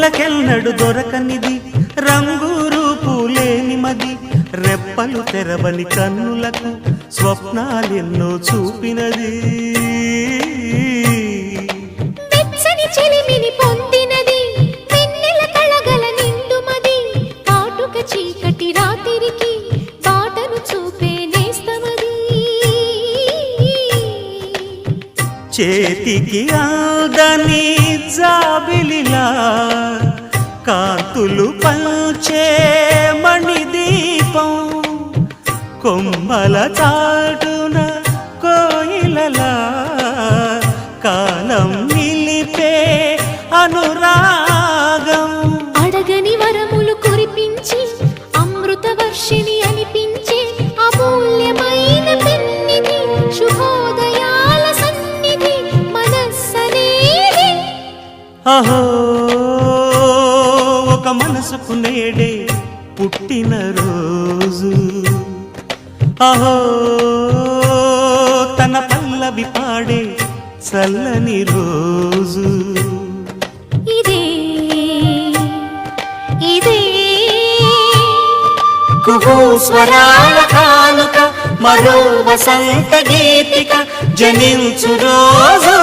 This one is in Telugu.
కన్నులకెన్నడు దొరకనిది రంగు రూపు లేని మది రెప్పలు తెరవని కన్నులకు స్వప్నాలెన్నో చూపినది వెచ్చని చెలిమిని పొందినది వెన్నెల కళగల నిండుమది కాటుక చీకటి రాత్రికి బాటను చూపే నేస్తమది చేతికి ఆదని జాబిలిలా కాంతులు పంచే మణిదీపం కొమ్మల చాటున కోయిలలా కాలం నిలిపే అనురాగం అడగని వరములు కురిపించి అమృత వర్షిణి అనిపించే అమూల్యమైన పెన్నిధి శుభోదయాల సన్నిధి మనస్సనేది అహో ఒక మనసుకు నేడే పుట్టిన రోజు అహో తన పల్లవి పాడే చల్లని రోజు ఇదే ఇదే కుహూ స్వరాల కానుక మరో వసంత గీతిక జనించు రోజు